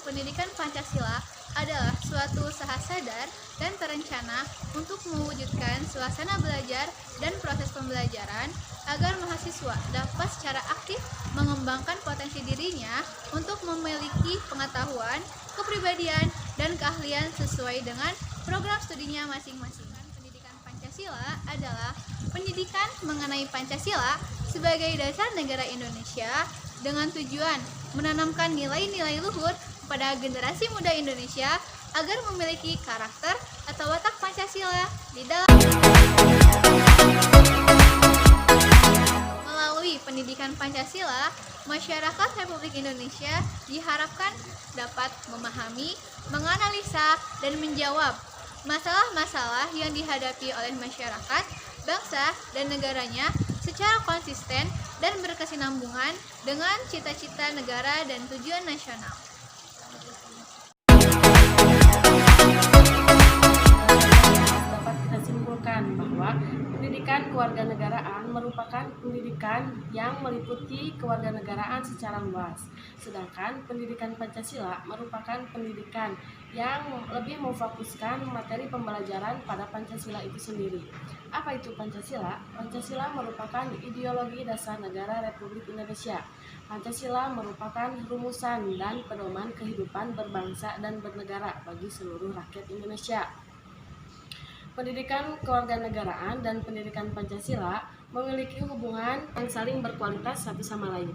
pendidikan Pancasila adalah suatu usaha sadar dan terencana untuk mewujudkan suasana belajar dan proses pembelajaran agar mahasiswa dapat secara aktif mengembangkan potensi dirinya untuk memiliki pengetahuan, kepribadian, dan keahlian sesuai dengan program studinya masing-masing. Pendidikan Pancasila adalah pendidikan mengenai Pancasila sebagai dasar negara Indonesia dengan tujuan menanamkan nilai-nilai luhur pada generasi muda Indonesia agar memiliki karakter atau watak Pancasila di dalam. Melalui pendidikan Pancasila, masyarakat Republik Indonesia diharapkan dapat memahami, menganalisa, dan menjawab masalah-masalah yang dihadapi oleh masyarakat, bangsa, dan negaranya secara konsisten dan berkesinambungan dengan cita-cita negara dan tujuan nasional. Dapat kita simpulkan bahwa pendidikan kewarganegaraan merupakan pendidikan yang meliputi kewarganegaraan secara luas. Sedangkan pendidikan Pancasila merupakan pendidikan yang lebih memfokuskan materi pembelajaran pada Pancasila itu sendiri. Apa itu Pancasila? Pancasila merupakan ideologi dasar negara Republik Indonesia. Pancasila merupakan rumusan dan pedoman kehidupan berbangsa dan bernegara bagi seluruh rakyat Indonesia. Pendidikan kewarganegaraan dan pendidikan Pancasila memiliki hubungan yang saling berkualitas satu sama lain.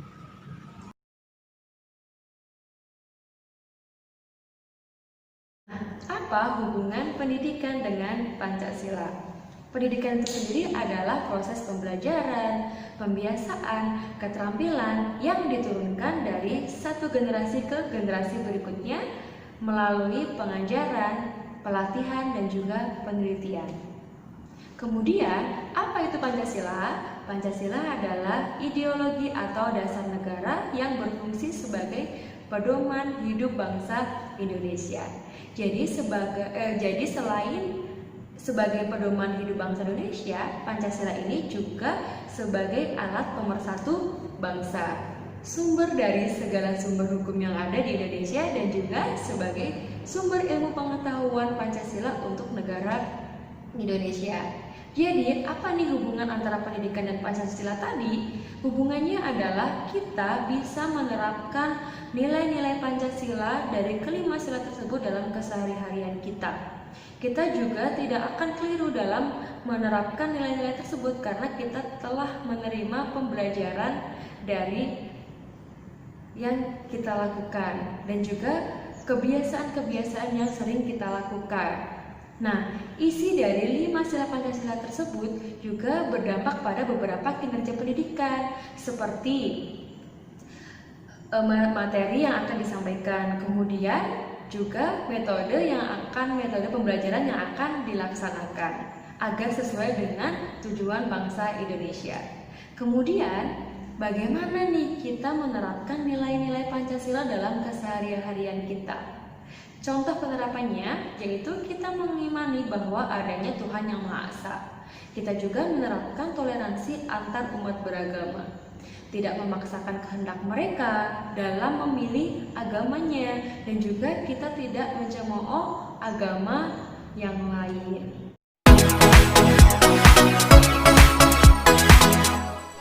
Apa hubungan pendidikan dengan Pancasila? Pendidikan itu sendiri adalah proses pembelajaran, pembiasaan, keterampilan yang diturunkan dari satu generasi ke generasi berikutnya melalui pengajaran, pelatihan, dan juga penelitian. Kemudian, apa itu Pancasila? Pancasila adalah ideologi atau dasar negara yang berfungsi sebagai pedoman hidup bangsa Indonesia. Jadi selain sebagai pedoman hidup bangsa Indonesia, Pancasila ini juga sebagai alat pemersatu bangsa, sumber dari segala sumber hukum yang ada di Indonesia, dan juga sebagai sumber ilmu pengetahuan Pancasila untuk negara Indonesia. Jadi, apa nih hubungan antara pendidikan dan Pancasila tadi? Hubungannya adalah kita bisa menerapkan nilai-nilai Pancasila dari kelima sila tersebut dalam keseharian kita. Kita juga tidak akan keliru dalam menerapkan nilai-nilai tersebut karena kita telah menerima pembelajaran dari yang kita lakukan dan juga kebiasaan-kebiasaan yang sering kita lakukan. Nah, isi dari 5 sila Pancasila tersebut juga berdampak pada beberapa kinerja pendidikan seperti materi yang akan disampaikan, kemudian juga metode pembelajaran yang akan dilaksanakan agar sesuai dengan tujuan bangsa Indonesia. Kemudian, bagaimana nih kita menerapkan nilai-nilai Pancasila dalam keseharian kita? Contoh penerapannya yaitu kita mengimani bahwa adanya Tuhan Yang Maha Esa. Kita juga menerapkan toleransi antar umat beragama, tidak memaksakan kehendak mereka dalam memilih agamanya, dan juga kita tidak mencemooh agama yang lain.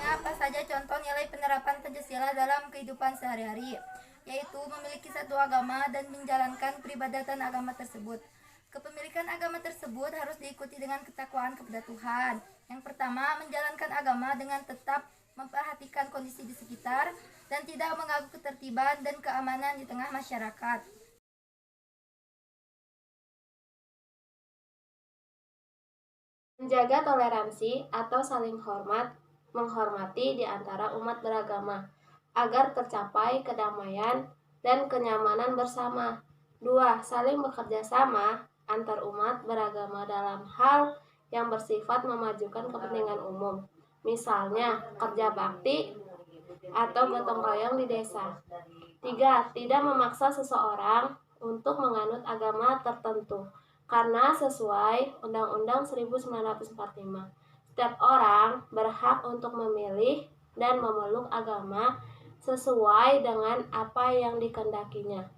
Apa saja contoh nilai penerapan Pancasila dalam kehidupan sehari-hari? Yaitu memiliki satu agama dan menjalankan peribadatan agama tersebut. Kepemilikan agama tersebut harus diikuti dengan ketakwaan kepada Tuhan. Yang pertama, menjalankan agama dengan tetap memperhatikan kondisi di sekitar dan tidak mengganggu ketertiban dan keamanan di tengah masyarakat. Menjaga toleransi atau saling hormat, menghormati di antara umat beragama agar tercapai kedamaian dan kenyamanan bersama. 2. Saling bekerja sama antar umat beragama dalam hal yang bersifat memajukan kepentingan umum. Misalnya, kerja bakti atau gotong royong di desa. 3. Tidak memaksa seseorang untuk menganut agama tertentu karena sesuai Undang-Undang 1945. Setiap orang berhak untuk memilih dan memeluk agama sesuai dengan apa yang dikehendakinya.